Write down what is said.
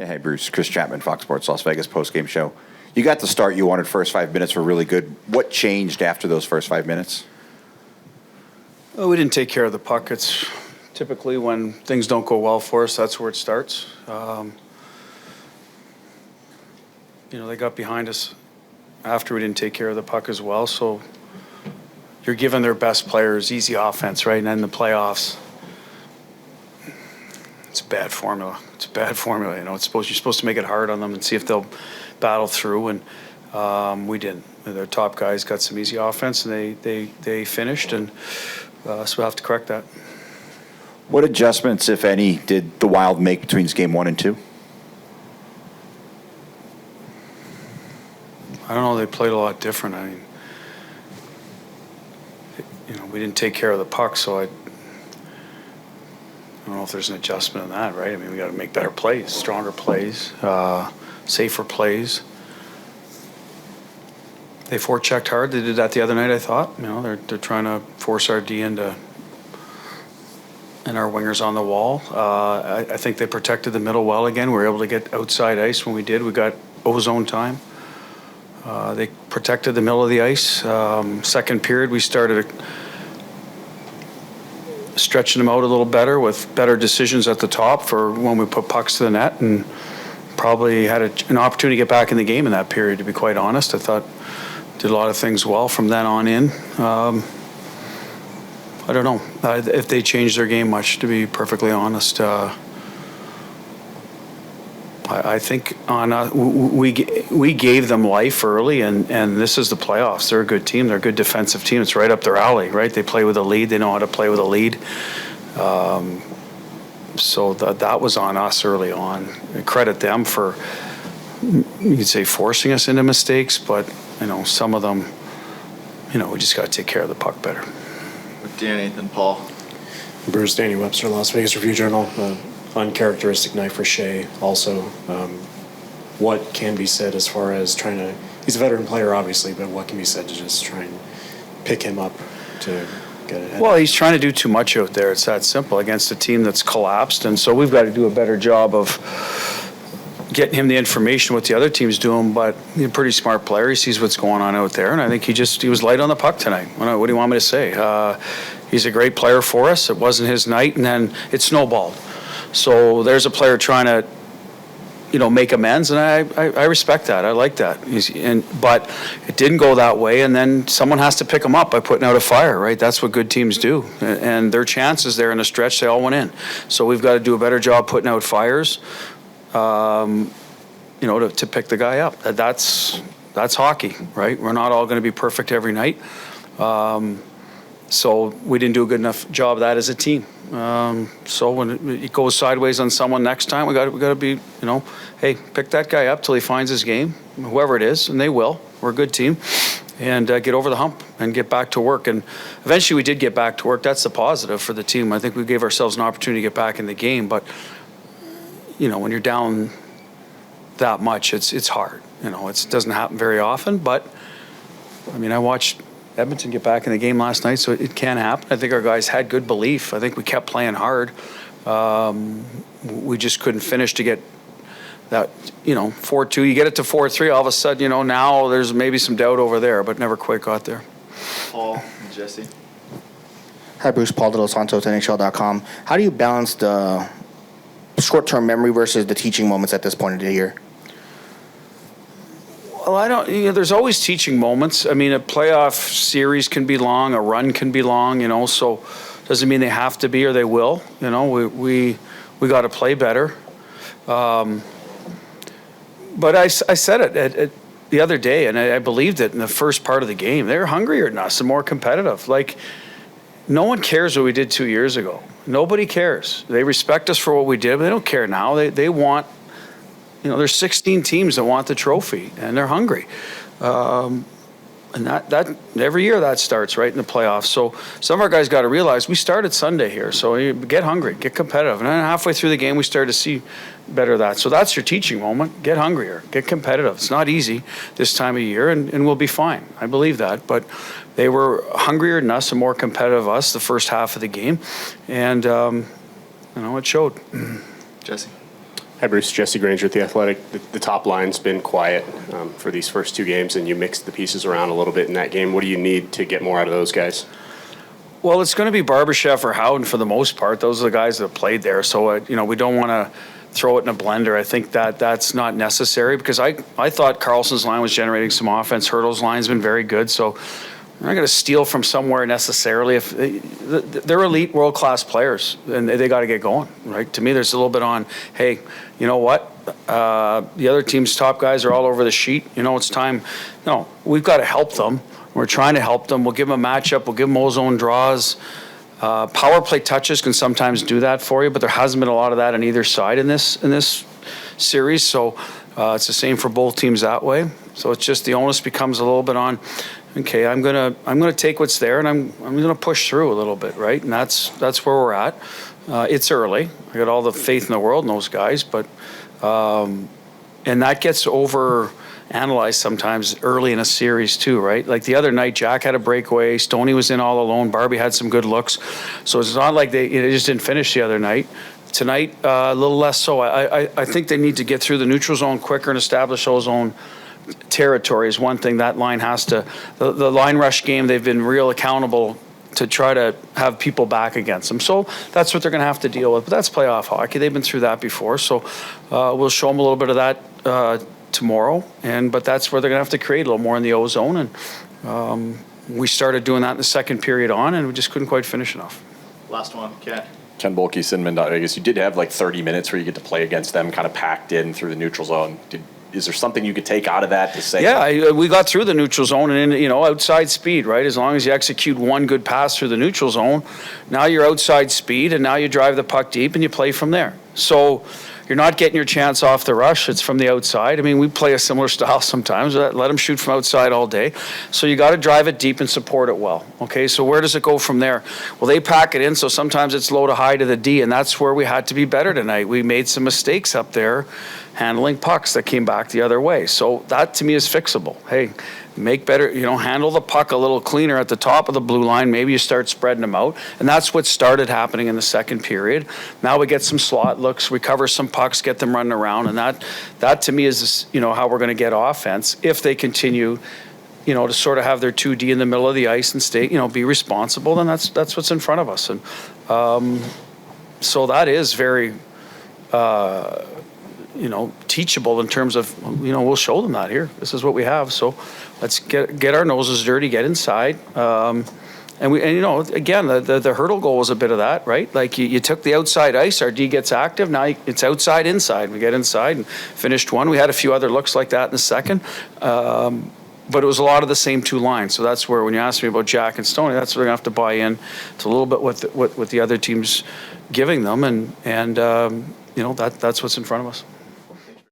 Yeah, hey, Bruce. Chris Chapman, Fox Sports Las Vegas postgame show. You got the start you wanted. First 5 minutes were really good. What changed after those first 5 minutes? Well, we didn't take care of the puck. It's typically when things don't go well for us, that's where it starts. They got behind us after we didn't take care of the puck as well. So you're giving their best players easy offense, right? And then the playoffs, it's a bad formula. It's a bad formula. You're supposed to make it hard on them and see if they'll battle through. And we didn't. Their top guys got some easy offense, and they finished. And so we'll have to correct that. What adjustments, if any, did the Wild make between game 1 and 2? I don't know. They played a lot different. I mean, we didn't take care of the puck, so I don't know if there's an adjustment in that, right? I mean, we got to make better plays, stronger plays, safer plays. They forechecked hard. They did that the other night, I thought. They're trying to force our D into and our wingers on the wall. I think they protected the middle well again. We were able to get outside ice when we did. We got ozone time. They protected the middle of the ice. Second period, we started stretching them out a little better with better decisions at the top for when we put pucks to the net, and probably had an opportunity to get back in the game in that period, to be quite honest. I thought did a lot of things well from then on in. I don't know if they changed their game much, to be perfectly honest. I think we gave them life early, and this is the playoffs. They're a good team. They're a good defensive team. It's right up their alley, right? They play with a lead. They know how to play with a lead. So that was on us early on. I credit them for, you could say, forcing us into mistakes, but some of them, we just got to take care of the puck better. With Dan, Nathan, Paul. Bruce, Danny Webster, Las Vegas Review-Journal. Uncharacteristic night for Shea also. What can be said as far as trying to, he's a veteran player obviously, but what can be said to just try and pick him up to get ahead? Well, he's trying to do too much out there. It's that simple against a team that's collapsed, and so we've got to do a better job of getting him the information what the other team's doing. But he's a pretty smart player. He sees what's going on out there, and I think he was light on the puck tonight. What do you want me to say? He's a great player for us. It wasn't his night, and then it snowballed. So there's a player trying to, make amends, and I respect that. I like that. But it didn't go that way, and then someone has to pick him up by putting out a fire, right? That's what good teams do. And their chances there in the stretch, they all went in. So we've got to do a better job putting out fires, to pick the guy up. That's hockey, right? We're not all going to be perfect every night. So we didn't do a good enough job of that as a team. So when it goes sideways on someone next time, we got to be, hey, pick that guy up till he finds his game, whoever it is, and they will. We're a good team, and get over the hump and get back to work. And eventually we did get back to work. That's the positive for the team. I think we gave ourselves an opportunity to get back in the game, but when you're down that much, it's hard. It doesn't happen very often, but I watched Edmonton get back in the game last night, so it can happen. I think our guys had good belief. I think we kept playing hard. We just couldn't finish to get that, 4-2. You get it to 4-3, all of a sudden, now there's maybe some doubt over there, but never quite got there. Paul and Jesse. Hi, Bruce. Paul De Los Santos, NHL.com. How do you balance the short-term memory versus the teaching moments at this point of the year? Well, there's always teaching moments. A playoff series can be long, a run can be long, so doesn't mean they have to be or they will. We got to play better. But I said it the other day, and I believed it in the first part of the game. They're hungrier than us and more competitive. Like, no one cares what we did 2 years ago. Nobody cares. They respect us for what we did, but they don't care now. They want... there's 16 teams that want the trophy, and they're hungry. And that every year that starts right in the playoffs. So some of our guys got to realize we started Sunday here. So you get hungry, get competitive. And then halfway through the game, we started to see better of that. So that's your teaching moment. Get hungrier, get competitive. It's not easy this time of year, and we'll be fine. I believe that. But they were hungrier than us and more competitive than us the first half of the game. And, it showed. Jesse. Hi, Bruce. Jesse Granger at The Athletic. The top line's been quiet for these first two games, and you mixed the pieces around a little bit in that game. What do you need to get more out of those guys? Well, it's going to be Barbashev or Howden for the most part. Those are the guys that have played there. So, we don't want to throw it in a blender. I think that's not necessary because I thought Carlson's line was generating some offense. Hurdle's line's been very good. So we're not going to steal from somewhere necessarily. If they're elite, world-class players, and they got to get going, right? To me, there's a little bit on, hey, you know what? The other team's top guys are all over the sheet. It's time. No, we've got to help them. We're trying to help them. We'll give them a matchup. We'll give them ozone draws. Power play touches can sometimes do that for you, but there hasn't been a lot of that on either side in this series. So it's the same for both teams that way. So it's just the onus becomes a little bit on. Okay, I'm gonna take what's there and I'm gonna push through a little bit, right? And that's where we're at. It's early. I got all the faith in the world in those guys, but and that gets overanalyzed sometimes early in a series too, right? Like the other night, Jack had a breakaway. Stoney was in all alone. Barbie had some good looks, so it's not like they just didn't finish the other night. Tonight, a little less so. I think they need to get through the neutral zone quicker and establish those own territory is one thing that line has to. The line rush game, they've been real accountable to try to have people back against them. So that's what they're going to have to deal with. But that's playoff hockey. They've been through that before. So we'll show them a little bit of that tomorrow. But that's where they're going to have to create a little more in the O-zone. And we started doing that in the second period on, and we just couldn't quite finish enough. Last one, Ken. Ken Bolke, Sinman.Vegas. You did have like 30 minutes where you get to play against them kind of packed in through the neutral zone. Is there something you could take out of that to say? Yeah, we got through the neutral zone and outside speed, right? As long as you execute one good pass through the neutral zone, now you're outside speed and now you drive the puck deep and you play from there. So you're not getting your chance off the rush. It's from the outside. I mean, we play a similar style sometimes. Let them shoot from outside all day. So you got to drive it deep and support it well. Okay, so where does it go from there? Well, they pack it in, so sometimes it's low to high to the D, and that's where we had to be better tonight. We made some mistakes up there handling pucks that came back the other way. So that to me is fixable. Hey, make better, handle the puck a little cleaner at the top of the blue line. Maybe you start spreading them out. And that's what started happening in the second period. Now we get some slot looks, recover some pucks, get them running around. And that to me is, how we're going to get offense if they continue, to sort of have their 2D in the middle of the ice and stay, be responsible. Then that's what's in front of us. And so that is very, teachable in terms of, we'll show them that here. This is what we have. So let's get our noses dirty, get inside. And again, the hurdle goal was a bit of that, right? Like you took the outside ice, our D gets active. Now it's outside, inside. We get inside and finished one. We had a few other looks like that in the second. But it was a lot of the same two lines. So that's where, when you ask me about Jack and Stoney, that's where they're going to have to buy in to a little bit what the other team's giving them. And that's what's in front of us.